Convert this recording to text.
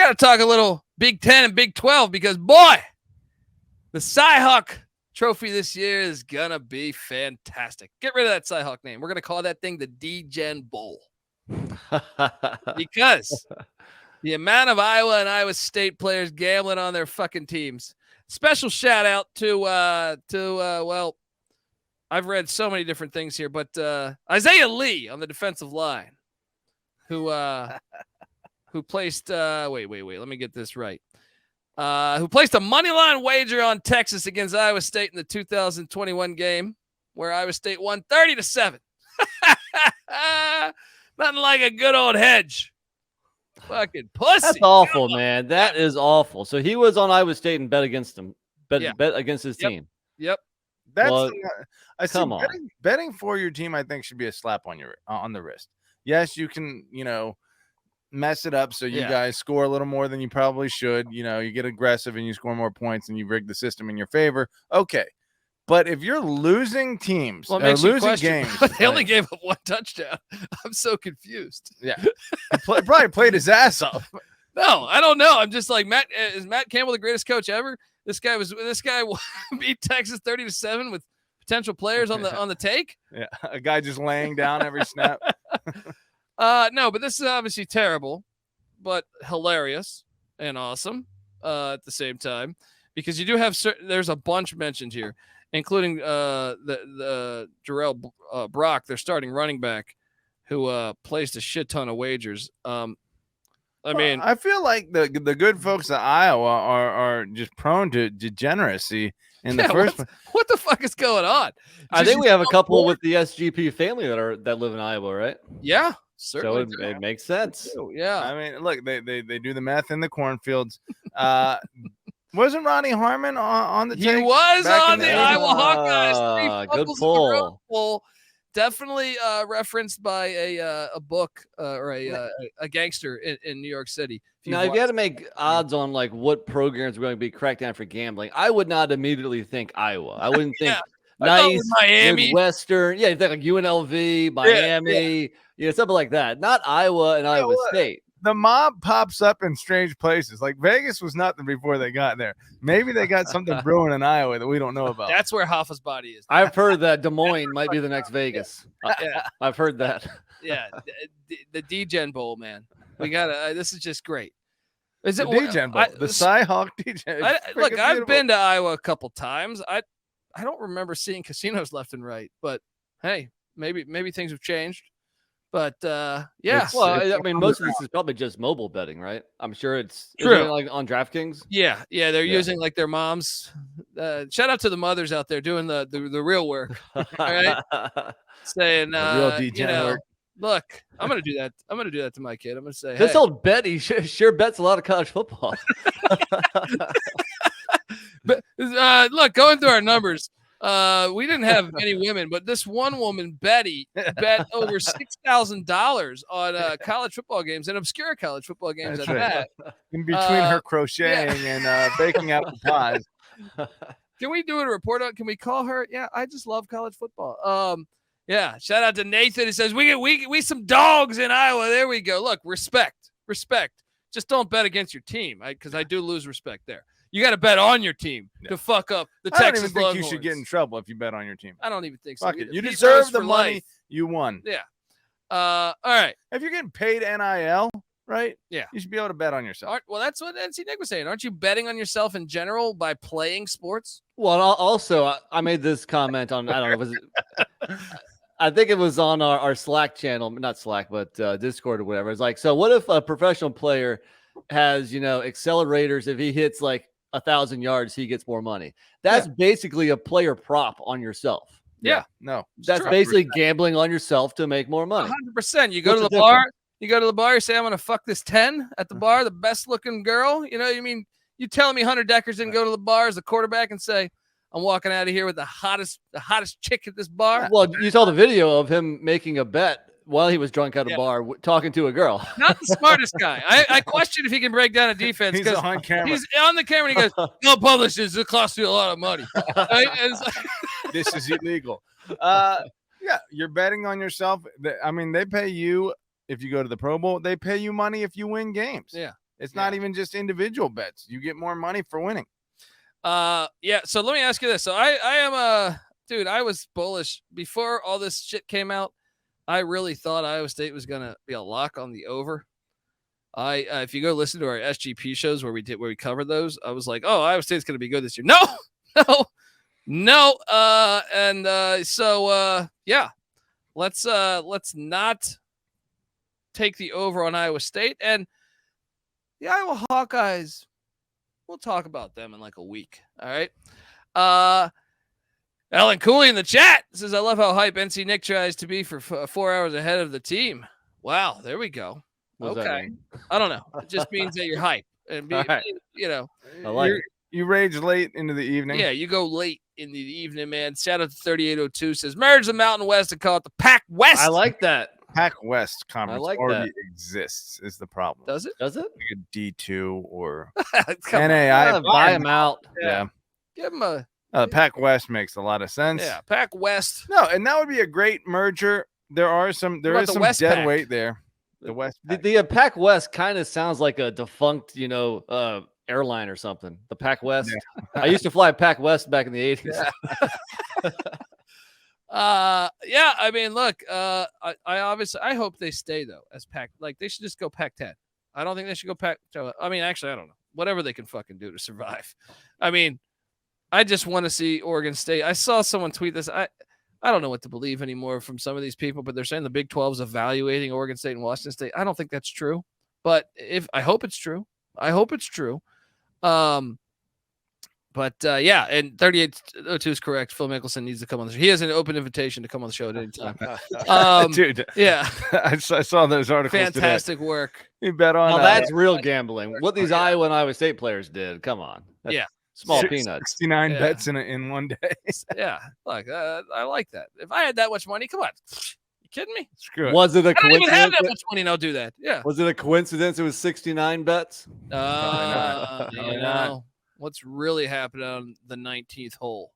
got to talk a little Big 10 and Big 12 because, boy, the Cy-Hawk trophy this year is going to be fantastic. Get rid of that Cy-Hawk name. We're going to call that thing the D-Gen Bowl. Because the amount of Iowa and Iowa State players gambling on their fucking teams. Special shout out to well, I've read so many different things here, but Isaiah Lee on the defensive line, who placed wait, let me get this right. Who placed a money line wager on Texas against Iowa State in the 2021 game, where Iowa State won 30-7. Nothing like a good old hedge. Fucking pussy. That's awful, man. That is awful. So he was on Iowa State and bet against him. Bet against his team. Yep. That's betting for your team, I think, should be a slap on the wrist. Yes, you can, mess it up so you guys score a little more than you probably should. You get aggressive and you score more points and you rig the system in your favor. Okay. But if you're losing teams or losing games, they only gave up one touchdown. I'm so confused. Yeah. He probably played his ass off. No, I don't know. I'm just like, Matt, is Matt Campbell the greatest coach ever? This guy beat Texas 30-7 with potential players on the take. Yeah. A guy just laying down every snap. No, but this is obviously terrible, but hilarious and awesome at the same time, because you do have there's a bunch mentioned here, including the Jarrell Brock, their starting running back, who placed a shit ton of wagers. I feel like the good folks at Iowa are just prone to degeneracy in the first place. What the fuck is going on? I think we have a couple with the SGP family that live in Iowa, right? Yeah. Certainly so it makes sense. Yeah. I mean, look, they do the math in the cornfields. Wasn't Ronnie Harmon on the take? He was on the Iowa Hawkeyes. Good pull. Definitely referenced by a book or a gangster in New York City. If you had to make odds on like what programs are going to be cracked down for gambling, I would not immediately think Iowa. I wouldn't think nice Miami, Western. Yeah, you think like UNLV, Miami, something like that. Not Iowa and Iowa State. The mob pops up in strange places. Like Vegas was nothing before they got there. Maybe they got something brewing in Iowa that we don't know about. That's where Hoffa's body is. I've heard that Des Moines might be the next Vegas. I've heard that. Yeah, the D-Gen Bowl, man. We got this is just great. Is it the D-Gen Bowl? The Cy-Hawk D-Gen. Look, I've been to Iowa a couple times. I don't remember seeing casinos left and right, but hey, maybe things have changed. But yeah. Well, I mean, most of this is probably just mobile betting, right? I'm sure it's true. Like on DraftKings. Yeah, they're using like their moms. Shout out to the mothers out there doing the real work. All right, saying real D-Gen work. Look, I'm gonna do that. I'm gonna do that to my kid. I'm gonna say, this old Betty sure bets a lot of college football. But look, going through our numbers. We didn't have any women, but this one woman, Betty, bet over $6,000 on college football games and obscure college football games at that. In between her crocheting and baking apple pies. Can we do a report on? Can we call her? Yeah, I just love college football. Yeah. Shout out to Nathan. He says we some dogs in Iowa. There we go. Look, respect. Just don't bet against your team, because I do lose respect there. You got to bet on your team to fuck up the Texas Longhorns. I don't even think you should get in trouble if you bet on your team. I don't even think so. Fuck it. You deserve the money you won. Yeah. All right. If you're getting paid NIL, right? Yeah. You should be able to bet on yourself. Well, that's what NC Nick was saying. Aren't you betting on yourself in general by playing sports? Well, also, I made this comment on, I don't know, I think it was on our Slack channel, not Slack, but Discord or whatever. It's like, so what if a professional player has, accelerators? If he hits like 1,000 yards, he gets more money. That's basically a player prop on yourself. Yeah. No. That's basically gambling on yourself to make more money. 100%. You go to the bar, you say, I'm going to fuck this 10 at the bar, the best looking girl. You telling me Hunter Deckers didn't go to the bar as a quarterback and say, I'm walking out of here with the hottest chick at this bar? Well, you saw the video of him making a bet while he was drunk at a bar talking to a girl. Not the smartest guy. I question if he can break down a defense. He's on camera. He's on the camera and he goes, "No, publish this. It costs you a lot of money." Right? This is illegal. You're betting on yourself. I mean, they pay you if you go to the Pro Bowl. They pay you money if you win games. Yeah. It's not even just individual bets. You get more money for winning. Yeah. So let me ask you this. So I am dude, I was bullish before all this shit came out. I really thought Iowa State was gonna be a lock on the over. If you go listen to our SGP shows where we covered those, I was like, oh, Iowa State's gonna be good this year. No. Yeah, let's not take the over on Iowa State and the Iowa Hawkeyes. We'll talk about them in like a week. All right. Alan Cooley in the chat says, I love how hype NC Nick tries to be for 4 hours ahead of the team. Wow. There we go. Okay. I don't know. It just means that you're hype. And right. I like it. You rage late into the evening. Yeah, you go late in the evening, man. Shout out to 3802 says, merge the Mountain West and call it the Pac West. I like that. Pac West conference already exists is the problem. Does it? Does it? Like a D2 or NAI. Buy them out. Yeah. Give them a Pac West makes a lot of sense. Yeah, Pac West. No, and that would be a great merger. There is some West dead Pac? weight there. The West Pac. The Pac West kind of sounds like a defunct, airline or something. The Pac West. Yeah. I used to fly Pac West back in the 80s. Yeah. I mean, look, I hope they stay though as Pac. Like they should just go Pac-10. I don't think they should go Pac. I mean, actually, I don't know. Whatever they can fucking do to survive. I mean, I just want to see Oregon State. I saw someone tweet this. I don't know what to believe anymore from some of these people, but they're saying the Big 12 is evaluating Oregon State and Washington State. I don't think that's true, but I hope it's true. Yeah, and 3802 is correct. Phil Mickelson needs to come on the show. He has an open invitation to come on the show at any time. Dude, yeah, I saw those articles. Fantastic today. work. You bet on that's real gambling. What these Iowa and Iowa State players did. Come on. That's small peanuts. 69 bets in one day. Yeah, look, I like that. If I had that much money, come on. You kidding me? Screw it. Was it a I don't coincidence? even have that much money and I'll do that. Yeah. Was it a coincidence it was 69 bets? Probably not. What's really happening on the 19th hole?